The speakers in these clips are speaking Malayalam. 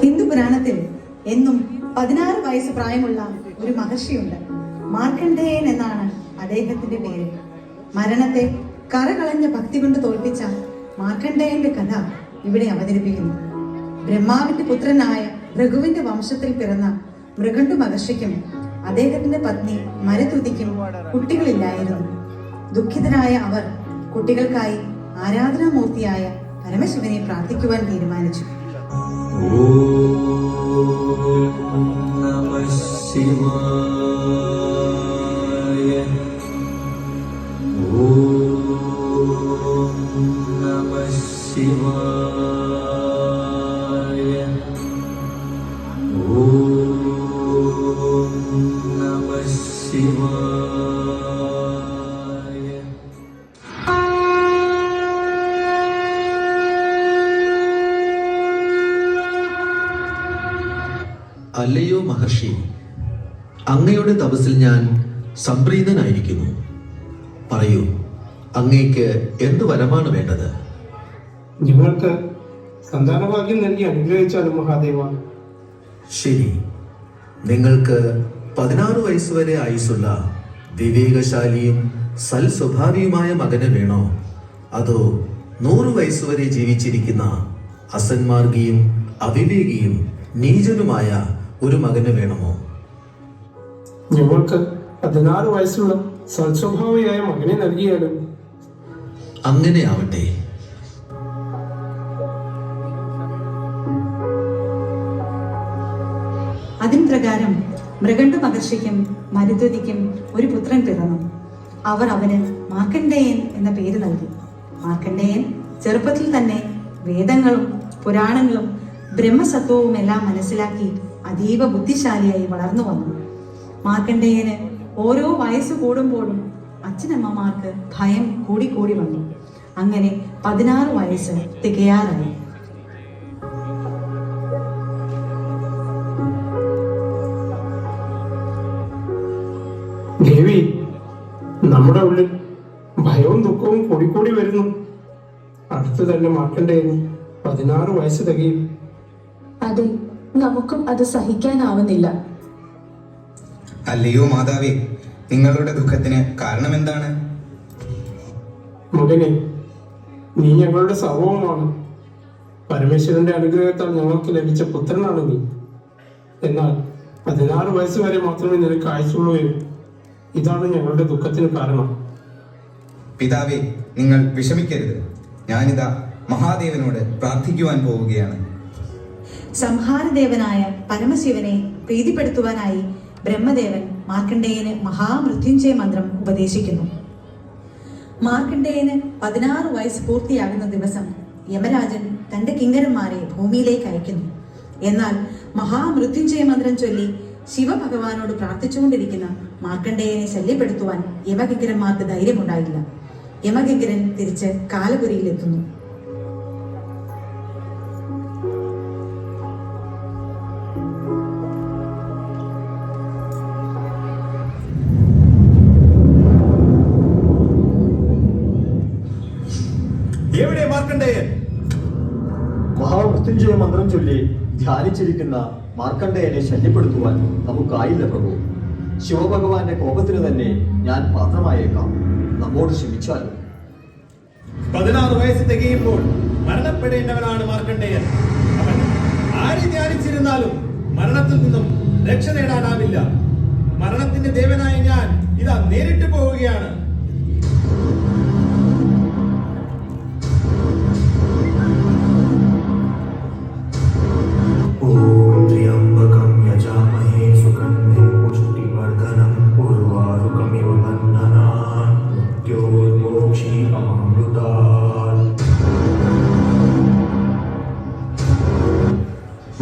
ഹിന്ദു പുരാണത്തിൽ എന്നും 16 വയസ്സ് പ്രായമുള്ള ഒരു മഹർഷിയുണ്ട്. മാർക്കണ്ഡേയൻ എന്നാണ് അദ്ദേഹത്തിന്റെ പേര്. മരണത്തെ കറകളഞ്ഞ ഭക്തി കൊണ്ട് തോൽപ്പിച്ച മാർക്കണ്ഡേയന്റെ കഥ ഇവിടെ അവതരിപ്പിക്കുന്നു. ബ്രഹ്മാവിന്റെ പുത്രനായ ഭൃഗുവിന്റെ വംശത്തിൽ പിറന്ന മൃഗണ്ടു മഹർഷിക്കും അദ്ദേഹത്തിന്റെ പത്നി മരതുതിക്കും കുട്ടികളില്ലായിരുന്നു. ദുഃഖിതരായ അവർ കുട്ടികൾക്കായി ആരാധനാമൂർത്തിയായ പരമശിവനെ പ്രാർത്ഥിക്കുവാൻ തീരുമാനിച്ചു. അല്ലയോ മഹർഷി, അങ്ങയുടെ തപസ്സിൽ ഞാൻ സംപ്രീതനായിരിക്കുന്നു. പറയൂ, അങ്ങേക്ക് എന്ത് വരമാണ് വേണ്ടത്? ഞങ്ങൾക്ക് സന്താനഭാഗ്യം നൽകി അനുഗ്രഹിച്ചാലും മഹാദേവ. ശരി, നിങ്ങൾക്ക് 16 വയസ്സുവരെ ആയുസ്സുള്ള വിവേകശാലിയും സൽസ്വഭാവിയുമായ മകന് വേണോ, അതോ 100 വയസ്സുവരെ ജീവിച്ചിരിക്കുന്ന അസന്മാർഗിയും അവിവേകിയും നീചനുമായ ഒരു മകന് വേണമോ? ഞങ്ങൾക്ക് 16 വയസ്സുള്ള സൽസ്വഭാവിയായ മകനെ നൽകിയാലും. അങ്ങനെ ആവട്ടെ. അതിൻ പ്രകാരം മൃഗണ്ടു മഹർഷിക്കും മരുത്വതിക്കും ഒരു പുത്രൻ പിറന്നു. അവർ അവന് മാർക്കണ്ഡേയൻ എന്ന പേര് നൽകി. മാർക്കണ്ഡേയൻ ചെറുപ്പത്തിൽ തന്നെ വേദങ്ങളും പുരാണങ്ങളും ബ്രഹ്മസത്വവും എല്ലാം മനസ്സിലാക്കി അതീവ ബുദ്ധിശാലിയായി വളർന്നു വന്നു. മാർക്കണ്ഡേയന് ഓരോ വയസ്സ് കൂടുമ്പോഴും അച്ഛനമ്മമാർക്ക് ഭയം കൂടിക്കൂടി വന്നു. അങ്ങനെ 16 വയസ്സ് തികയാറായി. ദേവി, നമ്മുടെ ഉള്ളിൽ ഭയവും ദുഃഖവും കൂടിക്കൂടി വരുന്നു. അടുത്തു തന്നെ മാർക്കണ്ഡേയന് 16 വയസ്സ് തികയും. അതെ, നമുക്കും അത് സഹിക്കാനാവുന്നില്ല. അല്ലയോ മാതാവേ, നിങ്ങളുടെ ദുഃഖത്തിന് കാരണം എന്താണ്? മകനെ, നീ ഞങ്ങളുടെ സർവവുമാണ്. പരമേശ്വരന്റെ അനുഗ്രഹത്താൽ ഞങ്ങൾക്ക് ലഭിച്ച പുത്രനാണ് നീ. എന്നാൽ 16 വയസ്സ് വരെ മാത്രമേ നിനക്ക് ആയുസുള്ളൂ. ഇതാണ് ഞങ്ങളുടെ ദുഃഖത്തിന് കാരണം. പിതാവേ, നിങ്ങൾ വിഷമിക്കരുത്. ഞാനിതാ മഹാദേവനോട് പ്രാർത്ഥിക്കുവാൻ പോവുകയാണ്. സംഹാരദേവനായ പരമശിവനെ പ്രീതിപ്പെടുത്തുവാനായി ബ്രഹ്മദേവൻ മാർക്കണ്ഡേയന് മഹാമൃത്യുഞ്ജയ മന്ത്രം ഉപദേശിക്കുന്നു. മാർക്കണ്ഡേയന് 16 വയസ്സ് പൂർത്തിയാകുന്ന ദിവസം യമരാജൻ തന്റെ കിങ്കരന്മാരെ ഭൂമിയിലേക്ക് അയക്കുന്നു. എന്നാൽ മഹാമൃത്യുഞ്ജയ മന്ത്രം ചൊല്ലി ശിവഭഗവാനോട് പ്രാർത്ഥിച്ചുകൊണ്ടിരിക്കുന്ന മാർക്കണ്ഡേയനെ ശല്യപ്പെടുത്തുവാൻ യമകിങ്കരന്മാർക്ക് ധൈര്യമുണ്ടായില്ല. യമകിങ്കരൻ തിരിച്ച് കാലപുരിയിലെത്തുന്നു. എവിടെ മാർക്കണ്ഡേയൻ? മഹാമൃത്യുഞ്ജയ മന്ത്രം ചൊല്ലി ധ്യാനിച്ചിരിക്കുന്ന മാർക്കണ്ഡേയനെ ശല്യപ്പെടുത്തുവാൻ നമുക്കായില്ല പ്രഭു. ശിവഭഗവാന്റെ കോപത്തിന് തന്നെ ഞാൻ പാത്രമായേക്കാം. നമ്മോട് ക്ഷമിച്ചാലും. 16 വയസ്സ് തികയുമ്പോൾ മരണപ്പെടേണ്ടവനാണ് മാർക്കണ്ഡേയൻ. അവൻ ആര് ധ്യാനിച്ചിരുന്നാലും മരണത്തിൽ നിന്നും രക്ഷ നേടാനാവില്ല. മരണത്തിന്റെ ദേവനായ ഞാൻ ഇതാ നേരിട്ട് പോവുകയാണ്.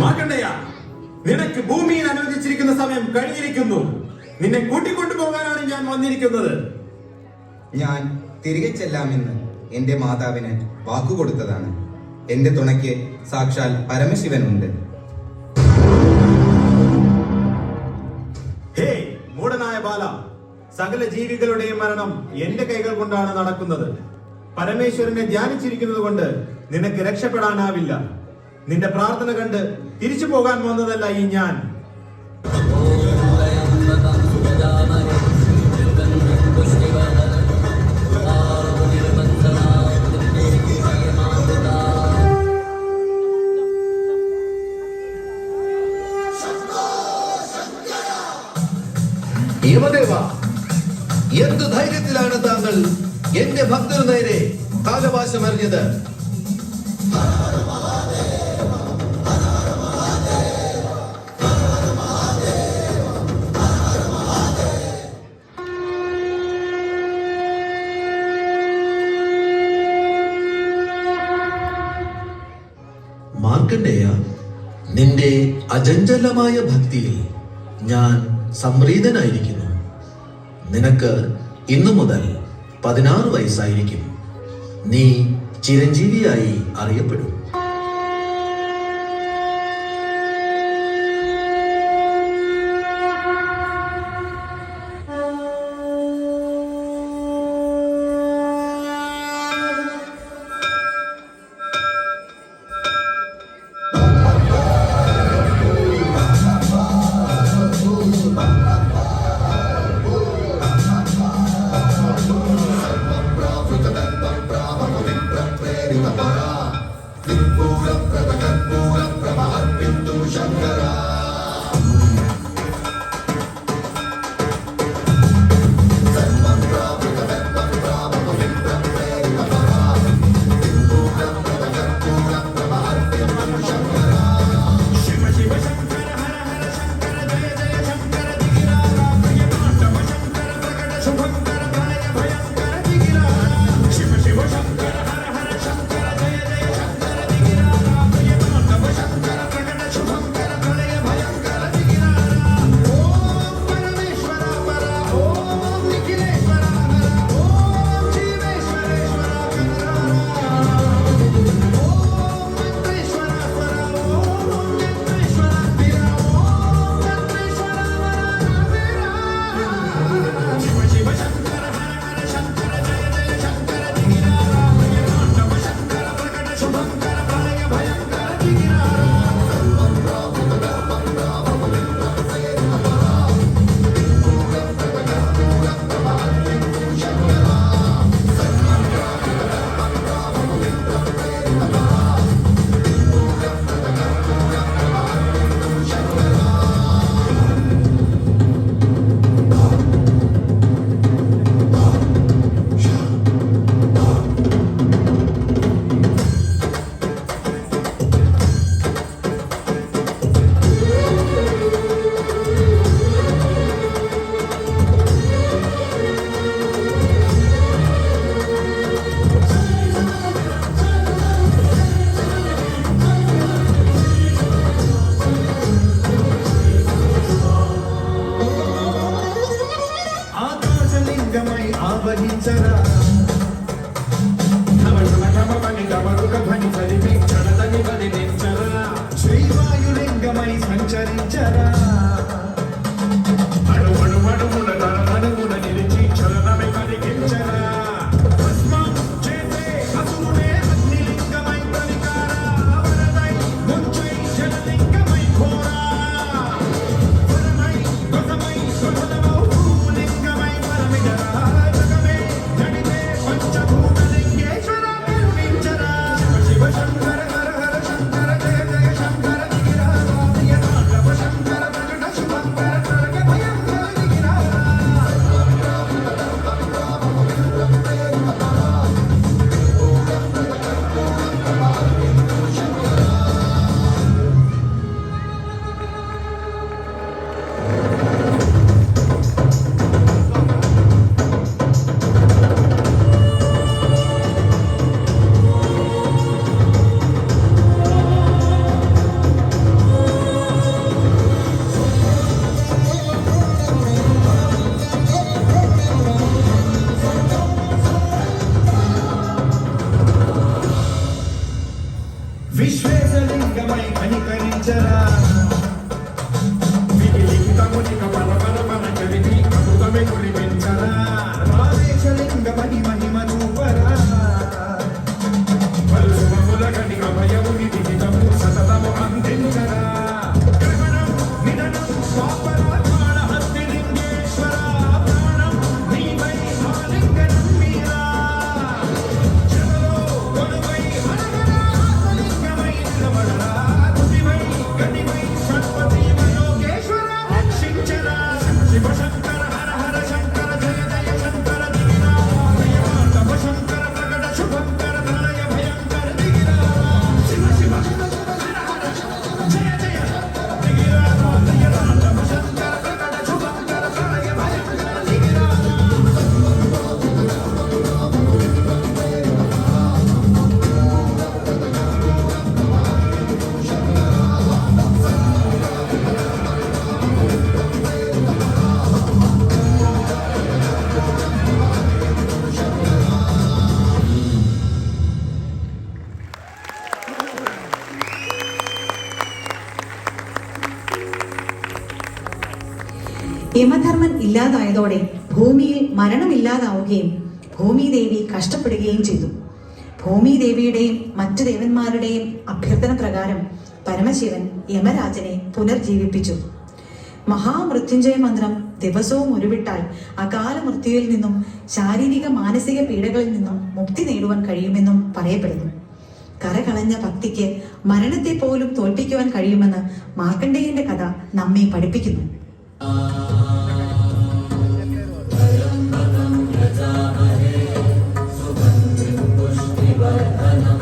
മാർക്കണ്ഡേയ, നിനക്ക് ഭൂമിയിൽ അനുവദിച്ചിരിക്കുന്ന സമയം കഴിഞ്ഞിരിക്കുന്നു. നിന്നെ കൂട്ടിക്കൊണ്ടുപോകാനാണ് ഞാൻ വന്നിരിക്കുന്നത്. ഞാൻ തിരികെ ചെല്ലാമെന്ന് എന്റെ മാതാവിന് വാക്കുകൊടുത്തതാണ്. എന്റെ തുണയ്ക്ക് സാക്ഷാൽ പരമശിവനുണ്ട്. ഹേ മൂഢനായ ബാല, സകല ജീവികളുടെയും മരണം എന്റെ കൈകൾ കൊണ്ടാണ് നടക്കുന്നത്. പരമേശ്വരനെ ധ്യാനിച്ചിരിക്കുന്നത് കൊണ്ട് നിനക്ക് രക്ഷപ്പെടാനാവില്ല. നിന്റെ പ്രാർത്ഥന കണ്ട് തിരിച്ചു പോകാൻ വന്നതല്ല ഈ ഞാൻ. യമദേവ, എന്ത് ധൈര്യത്തിലാണ് താങ്കൾ എന്റെ ഭക്തനു നേരെ കാലവാശം അറിഞ്ഞത്? മാർക്കണ്ഡേയ, നിന്റെ അചഞ്ചലമായ ഭക്തിയിൽ ഞാൻ സംപ്രീതനായിരിക്കുന്നു. നിനക്ക് ഇന്നു മുതൽ 16 വയസ്സായിരിക്കും. നീ ചിരഞ്ജീവിയായി അറിയപ്പെടും. శ్రీవాయులింగమై సంచరించరా అణువణువణువున తరతరమున నిలిచి చలనమే కలిగించరా భస్మం చేసే అసురుడే అగ్నిలింగమై ప్రవికారా వరదై ముంచై జలలింగమై ఘోరా వరమై గొసమై గొసదమౌ భూలింగమై పరమిడరా జగమే జడితే పంచభూతలింగేశ్వర కరుణించరా శివ శివ శంకర హర హర శంకర జయ జయ శంకర దిగిరా స్వామియ తాండవ శంకర ప్రకట శుభంకర కరగ భయంకర దిగిరా విశ్వేశలింగమై కనికరించరా విలిఖితమునిక పరపరమన కలిగి అమృతమే కురిపించరా రామేశలింగమని మహిమ చూపరా వల్లువముల కనిక భయముని విదితము సత യമധർമ്മൻ ഇല്ലാതായതോടെ ഭൂമിയിൽ മരണമില്ലാതാവുകയും ഭൂമിദേവി കഷ്ടപ്പെടുകയും ചെയ്തു. ഭൂമിദേവിയുടെയും മറ്റു ദേവന്മാരുടെയും അഭ്യർത്ഥന പ്രകാരം പരമശിവൻ യമരാജനെ പുനർജീവിപ്പിച്ചു. മഹാമൃത്യുഞ്ജയ മന്ത്രം ദിവസവും ഉരുവിട്ടാൽ അകാല മൃത്യുവിൽ നിന്നും ശാരീരിക മാനസിക പീഡകളിൽ നിന്നും മുക്തി നേടുവാൻ കഴിയുമെന്നും പറയപ്പെടുന്നു. കരകളഞ്ഞ ഭക്തിക്ക് മരണത്തെ പോലും തോൽപ്പിക്കുവാൻ കഴിയുമെന്ന് മാർക്കണ്ഡേയന്റെ കഥ നമ്മെ പഠിപ്പിക്കുന്നു. पुष्टिवर्धनम्